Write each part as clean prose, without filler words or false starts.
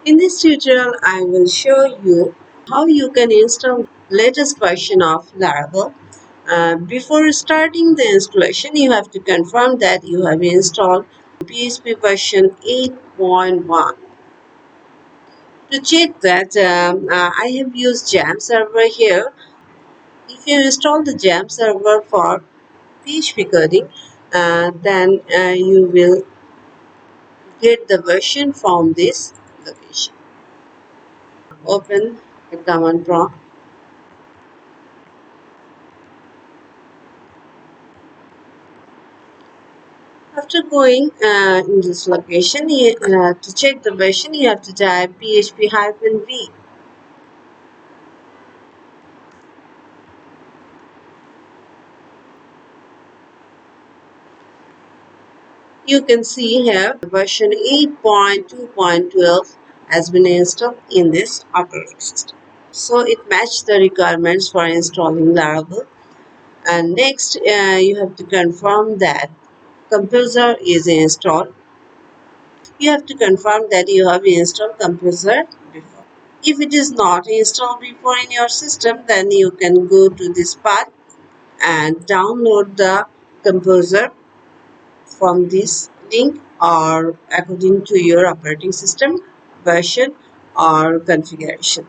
In this tutorial, I will show you how you can install latest version of Laravel. Before starting the installation, you have to confirm that you have installed PHP version 8.1. To check that, I have used Jam server here. If you install the Jam server for PHP coding, then you will get the version from this location. Open the command prompt. After going in this location, to check the version, you have to type php-v. You can see here version 8.2.12 has been installed in this operating system. So it matched the requirements for installing Laravel. And next, you have to confirm that Composer is installed. You have to confirm that you have installed Composer before. If it is not installed before in your system, then you can go to this part and download the Composer from this link or according to your operating system version or configuration.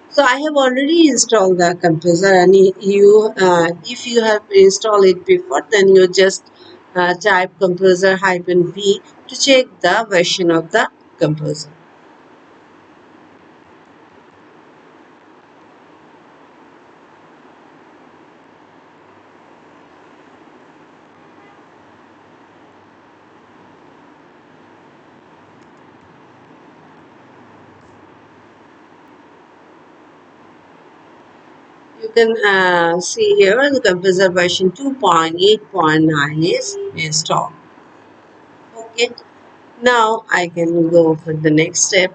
So I have already installed the Composer, and if you have installed it before, then you just type Composer-v to check the version of the Composer. You can see here the Composer version 2.8.9 is installed. Okay, now I can go for the next step,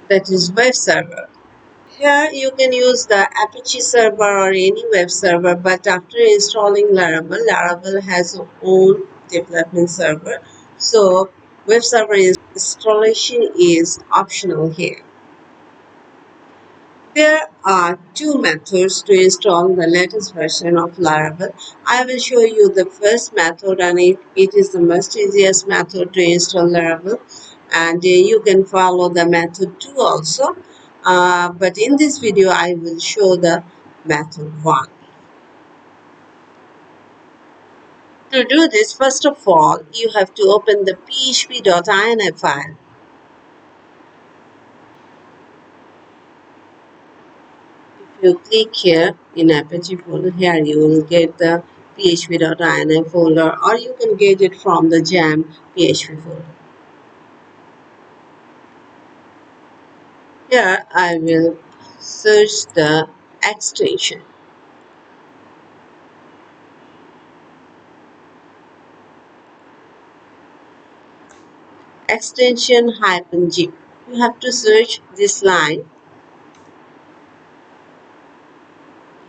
that is web server. Here you can use the Apache server or any web server, but after installing Laravel, Laravel has its own development server. So web server installation is optional here. There are two methods to install the latest version of Laravel. I will show you the first method, and it is the most easiest method to install Laravel, and you can follow the method 2 also. But in this video I will show the method 1. To do this, first of all, you have to open the php.ini file. If you click here in Apache folder, here you will get the php.ini folder, or you can get it from the jam php folder. Here I will search the extension. Extension -zip. You have to search this line.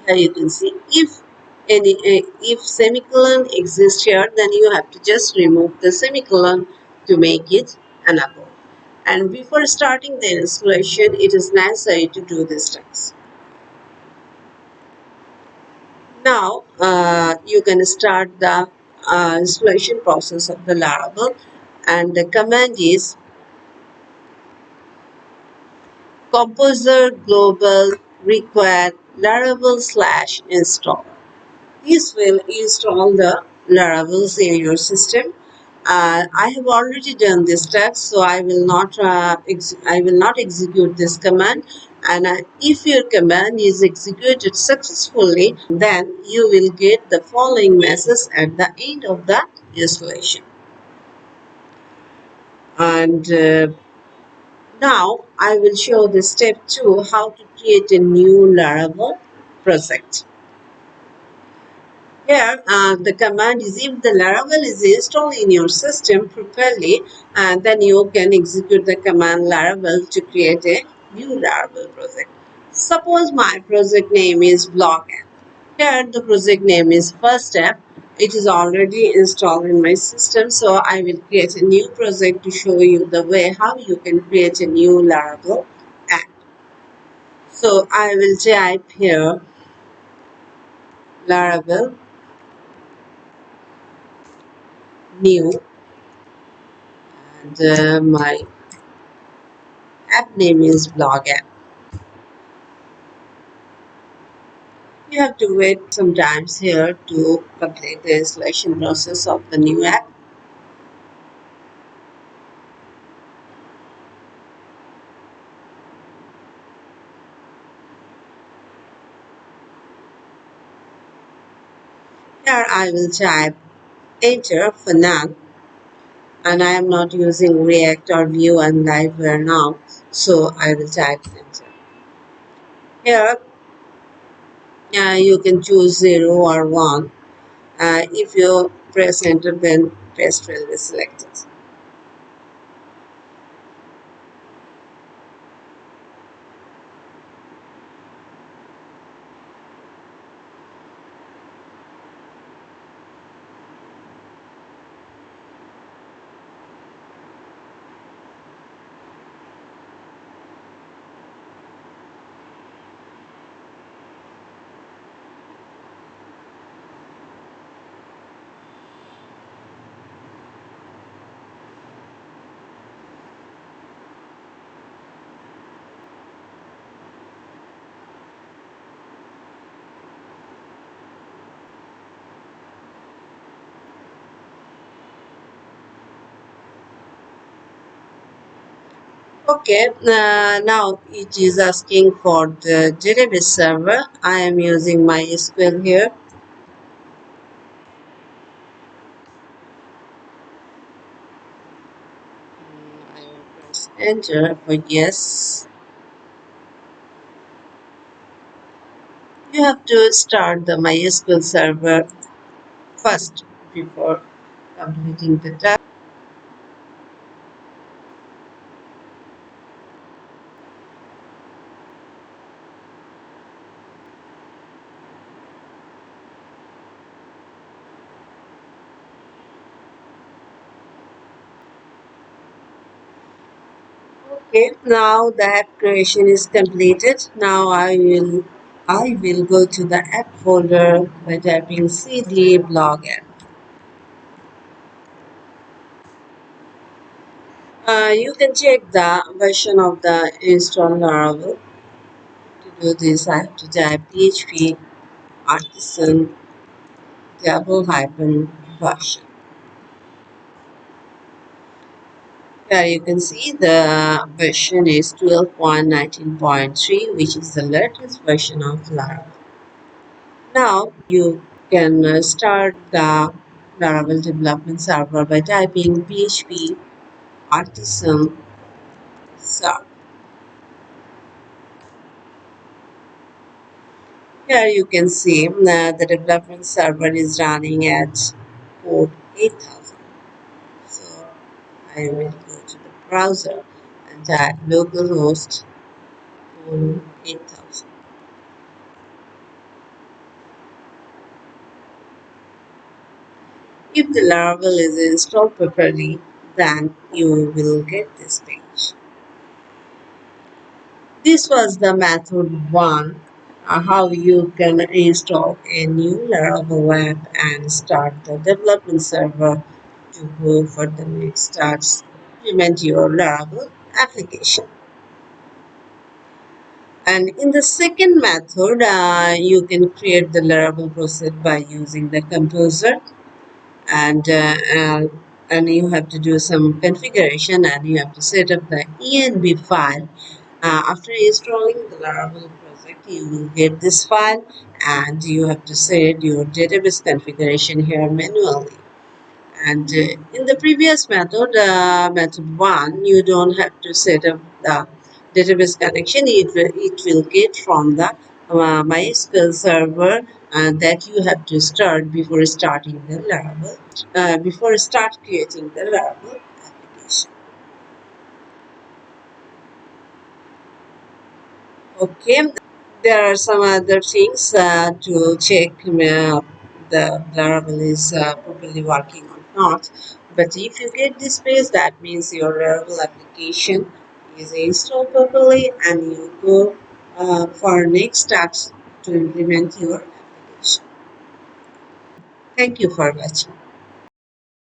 Here you can see if semicolon exists here, then you have to just remove the semicolon to make it an above. And before starting the installation, it is necessary to do this task. Now you can start the installation process of the Laravel, and the command is composer global require Laravel/install. This will install the Laravels in your system. I have already done this task, so I will not execute this command. And if your command is executed successfully, then you will get the following message at the end of the installation. And now I will show the step 2, how to create a new Laravel project. Here, the command is if the Laravel is installed in your system properly, then you can execute the command Laravel to create a new Laravel project. Suppose my project name is blog app. Here, the project name is first step, It is already installed in my system, so I will create a new project to show you the way how you can create a new Laravel app. So I will type here Laravel new, and my app name is blog app. You have to wait some times here to complete the installation process of the new app. Here I will type enter for now, and I am not using React or Vue and Liveware now, so I will type enter. Here you can choose 0 or 1. If you press enter, then paste will be selected. Okay, now it is asking for the database server. I am using MySQL here. I will press enter for yes. You have to start the MySQL server first before completing the task. Okay, now the app creation is completed. Now I will go to the app folder by typing cd blog app. You can check the version of the install Laravel. To do this, I have to type php artisan double hyphen version. Here you can see the version is 12.19.3, which is the latest version of Laravel. Now you can start the Laravel development server by typing php artisan server. Here you can see the development server is running at port 8000. So I will go to the browser and type localhost 8000. If the Laravel is installed properly, then you will get this page. This was the method 1, how you can install a new Laravel app and start the development server to go for the next steps. Implement your Laravel application. And in the second method, you can create the Laravel process by using the composer, and and you have to do some configuration, and you have to set up the env file. After installing the Laravel project, you will get this file, and you have to set your database configuration here manually. And in the previous method, method 1, you don't have to set up the database connection. It will get from the MySQL server that you have to start before starting the Laravel, before start creating the Laravel application. Okay, there are some other things to check the Laravel is properly working or not. But if you get this page, that means your Laravel application is installed properly and you go for next steps to implement your application. Thank you for watching.